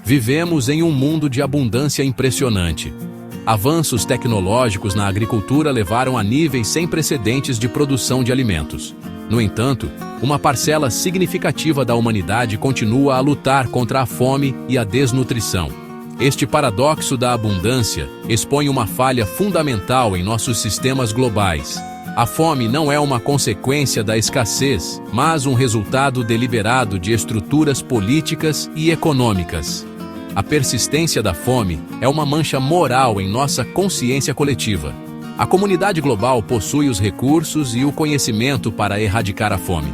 Vivemos em um mundo de abundância impressionante. Avanços tecnológicos na agricultura levaram a níveis sem precedentes de produção de alimentos. No entanto, uma parcela significativa da humanidade continua a lutar contra a fome e a desnutrição. Este paradoxo da abundância expõe uma falha fundamental em nossos sistemas globais. A fome não é uma consequência da escassez, mas um resultado deliberado de estruturas políticas e econômicas. A persistência da fome é uma mancha moral em nossa consciência coletiva. A comunidade global possui os recursos e o conhecimento para erradicar a fome.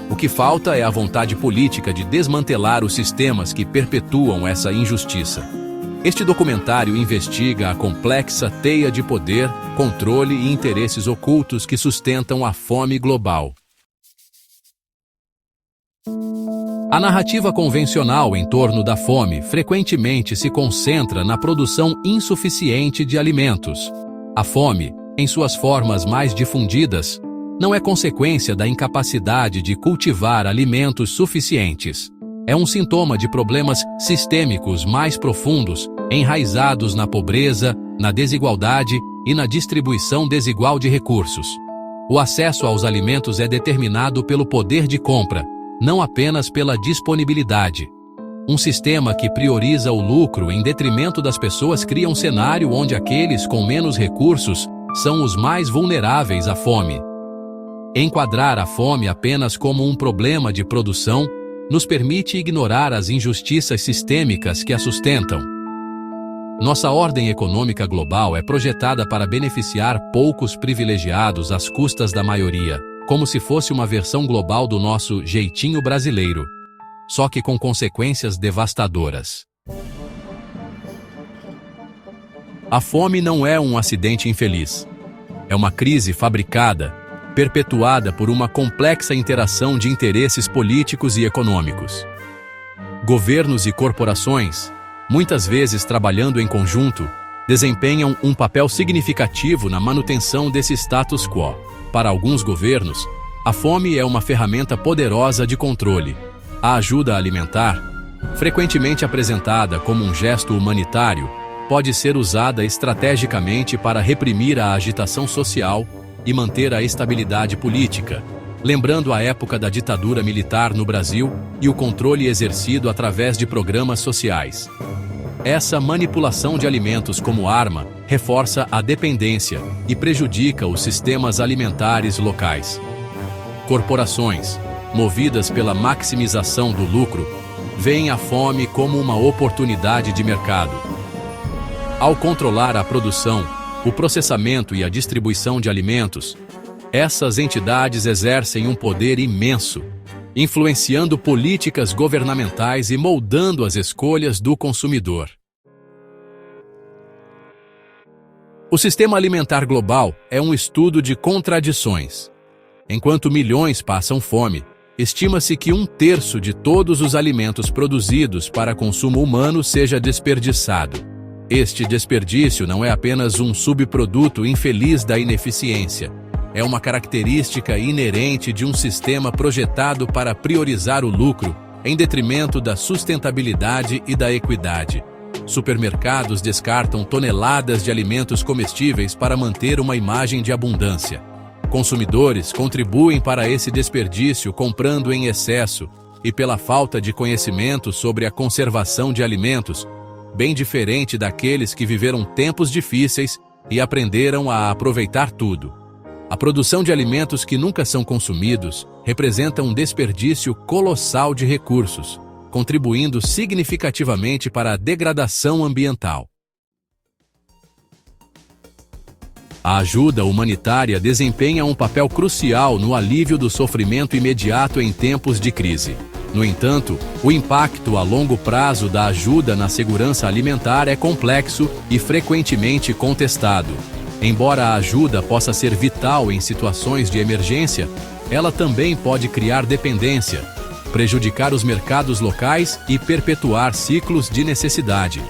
O que falta é a vontade política de desmantelar os sistemas que perpetuam essa injustiça. Este documentário investiga a complexa teia de poder, controle e interesses ocultos que sustentam a fome global. A narrativa convencional em torno da fome frequentemente se concentra na produção insuficiente de alimentos. A fome, em suas formas mais difundidas, não é consequência da incapacidade de cultivar alimentos suficientes. É um sintoma de problemas sistêmicos mais profundos, enraizados na pobreza, na desigualdade e na distribuição desigual de recursos. O acesso aos alimentos é determinado pelo poder de compra, não apenas pela disponibilidade. Um sistema que prioriza o lucro em detrimento das pessoas cria um cenário onde aqueles com menos recursos são os mais vulneráveis à fome. Enquadrar a fome apenas como um problema de produção nos permite ignorar as injustiças sistêmicas que a sustentam. Nossa ordem econômica global é projetada para beneficiar poucos privilegiados às custas da maioria, como se fosse uma versão global do nosso jeitinho brasileiro, só que com consequências devastadoras. A fome não é um acidente infeliz. É uma crise fabricada, perpetuada por uma complexa interação de interesses políticos e econômicos. Governos e corporações, muitas vezes trabalhando em conjunto, desempenham um papel significativo na manutenção desse status quo. Para alguns governos, a fome é uma ferramenta poderosa de controle. A ajuda alimentar, frequentemente apresentada como um gesto humanitário, pode ser usada estrategicamente para reprimir a agitação social e manter a estabilidade política, lembrando a época da ditadura militar no Brasil e o controle exercido através de programas sociais. Essa manipulação de alimentos como arma reforça a dependência e prejudica os sistemas alimentares locais. Corporações, movidas pela maximização do lucro, veem a fome como uma oportunidade de mercado. Ao controlar a produção, o processamento e a distribuição de alimentos, essas entidades exercem um poder imenso, influenciando políticas governamentais e moldando as escolhas do consumidor. O sistema alimentar global é um estudo de contradições. Enquanto milhões passam fome, estima-se que 1/3 de todos os alimentos produzidos para consumo humano seja desperdiçado. Este desperdício não é apenas um subproduto infeliz da ineficiência. É uma característica inerente de um sistema projetado para priorizar o lucro em detrimento da sustentabilidade e da equidade. Supermercados descartam toneladas de alimentos comestíveis para manter uma imagem de abundância. Consumidores contribuem para esse desperdício comprando em excesso e pela falta de conhecimento sobre a conservação de alimentos, bem diferente daqueles que viveram tempos difíceis e aprenderam a aproveitar tudo. A produção de alimentos que nunca são consumidos representa um desperdício colossal de recursos, contribuindo significativamente para a degradação ambiental. A ajuda humanitária desempenha um papel crucial no alívio do sofrimento imediato em tempos de crise. No entanto, o impacto a longo prazo da ajuda na segurança alimentar é complexo e frequentemente contestado. Embora a ajuda possa ser vital em situações de emergência, ela também pode criar dependência, prejudicar os mercados locais e perpetuar ciclos de necessidade.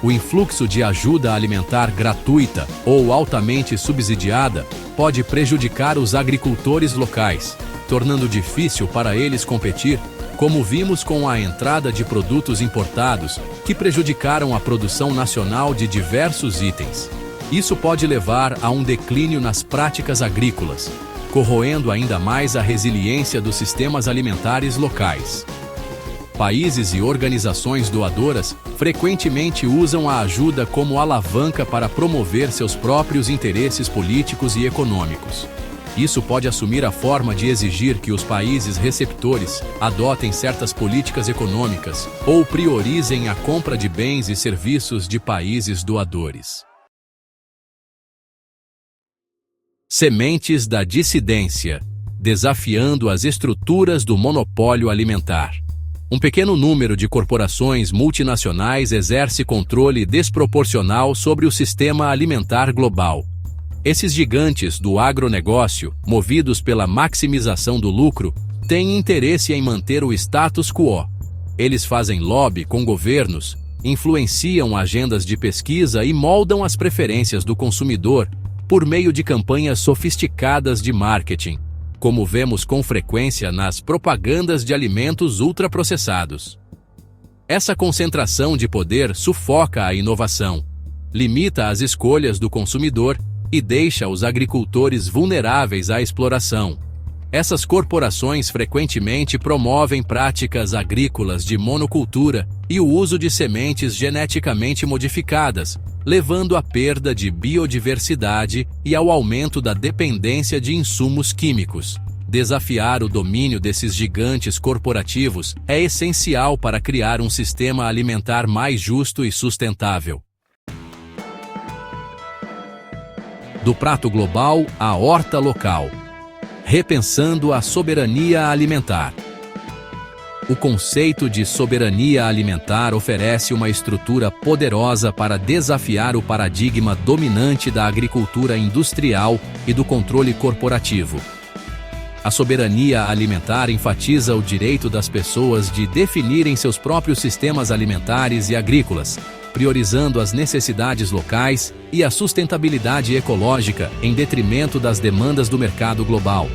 O influxo de ajuda alimentar gratuita ou altamente subsidiada pode prejudicar os agricultores locais, tornando difícil para eles competir como vimos com a entrada de produtos importados que prejudicaram a produção nacional de diversos itens. Isso pode levar a um declínio nas práticas agrícolas, corroendo ainda mais a resiliência dos sistemas alimentares locais. Países e organizações doadoras frequentemente usam a ajuda como alavanca para promover seus próprios interesses políticos e econômicos. Isso pode assumir a forma de exigir que os países receptores adotem certas políticas econômicas ou priorizem a compra de bens e serviços de países doadores. Sementes da dissidência, desafiando as estruturas do monopólio alimentar. Um pequeno número de corporações multinacionais exerce controle desproporcional sobre o sistema alimentar global. Esses gigantes do agronegócio, movidos pela maximização do lucro, têm interesse em manter o status quo. Eles fazem lobby com governos, influenciam agendas de pesquisa e moldam as preferências do consumidor por meio de campanhas sofisticadas de marketing, como vemos com frequência nas propagandas de alimentos ultraprocessados. Essa concentração de poder sufoca a inovação, limita as escolhas do consumidor e deixa os agricultores vulneráveis à exploração. Essas corporações frequentemente promovem práticas agrícolas de monocultura e o uso de sementes geneticamente modificadas, levando à perda de biodiversidade e ao aumento da dependência de insumos químicos. Desafiar o domínio desses gigantes corporativos é essencial para criar um sistema alimentar mais justo e sustentável. Do prato global à horta local. Repensando a soberania alimentar. O conceito de soberania alimentar oferece uma estrutura poderosa para desafiar o paradigma dominante da agricultura industrial e do controle corporativo. A soberania alimentar enfatiza o direito das pessoas de definirem seus próprios sistemas alimentares e agrícolas, priorizando as necessidades locais e a sustentabilidade ecológica em detrimento das demandas do mercado global.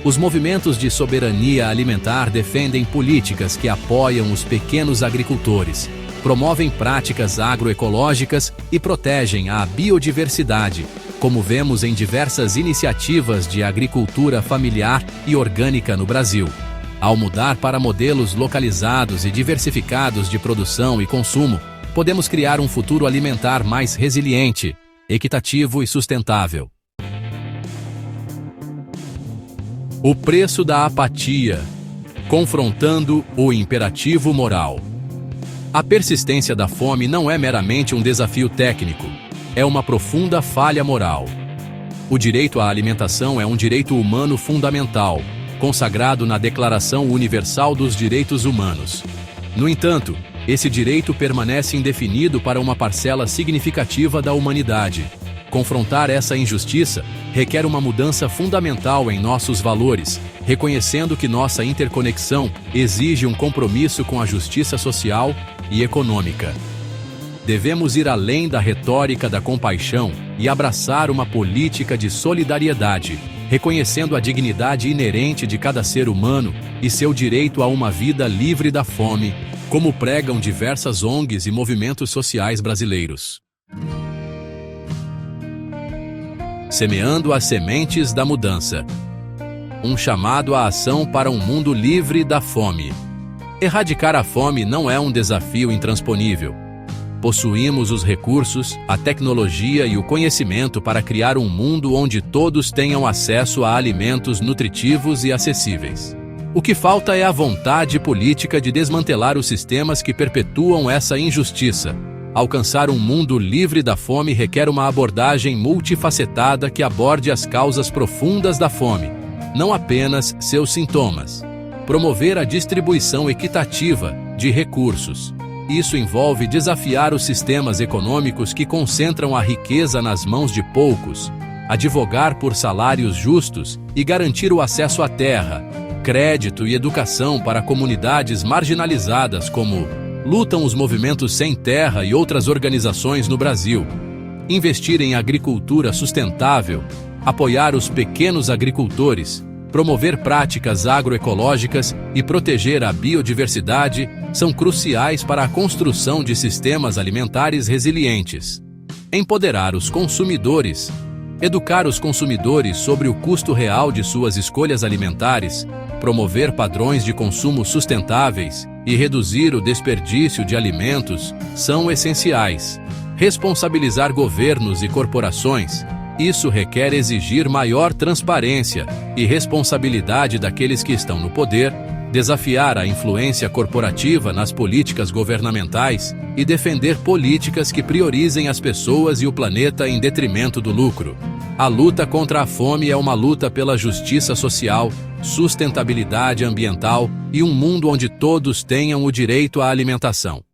Os movimentos de soberania alimentar defendem políticas que apoiam os pequenos agricultores, promovem práticas agroecológicas e protegem a biodiversidade, como vemos em diversas iniciativas de agricultura familiar e orgânica no Brasil. Ao mudar para modelos localizados e diversificados de produção e consumo, podemos criar um futuro alimentar mais resiliente, equitativo e sustentável. O preço da apatia, confrontando o imperativo moral. A persistência da fome não é meramente um desafio técnico, é uma profunda falha moral. O direito à alimentação é um direito humano fundamental, consagrado na Declaração Universal dos Direitos Humanos. No entanto, esse direito permanece indefinido para uma parcela significativa da humanidade. Confrontar essa injustiça requer uma mudança fundamental em nossos valores, reconhecendo que nossa interconexão exige um compromisso com a justiça social e econômica. Devemos ir além da retórica da compaixão e abraçar uma política de solidariedade, reconhecendo a dignidade inerente de cada ser humano e seu direito a uma vida livre da fome, como pregam diversas ONGs e movimentos sociais brasileiros. Semeando as sementes da mudança. Um chamado à ação para um mundo livre da fome. Erradicar a fome não é um desafio intransponível. Possuímos os recursos, a tecnologia e o conhecimento para criar um mundo onde todos tenham acesso a alimentos nutritivos e acessíveis. O que falta é a vontade política de desmantelar os sistemas que perpetuam essa injustiça. Alcançar um mundo livre da fome requer uma abordagem multifacetada que aborde as causas profundas da fome, não apenas seus sintomas. Promover a distribuição equitativa de recursos. Isso envolve desafiar os sistemas econômicos que concentram a riqueza nas mãos de poucos, advogar por salários justos e garantir o acesso à terra, crédito e educação para comunidades marginalizadas como lutam os movimentos Sem Terra e outras organizações no Brasil. Investir em agricultura sustentável, apoiar os pequenos agricultores promover práticas agroecológicas e proteger a biodiversidade são cruciais para a construção de sistemas alimentares resilientes. Empoderar os consumidores. Educar os consumidores sobre o custo real de suas escolhas alimentares, promover padrões de consumo sustentáveis e reduzir o desperdício de alimentos são essenciais. Responsabilizar governos e corporações. Isso requer exigir maior transparência e responsabilidade daqueles que estão no poder, desafiar a influência corporativa nas políticas governamentais e defender políticas que priorizem as pessoas e o planeta em detrimento do lucro. A luta contra a fome é uma luta pela justiça social, sustentabilidade ambiental e um mundo onde todos tenham o direito à alimentação.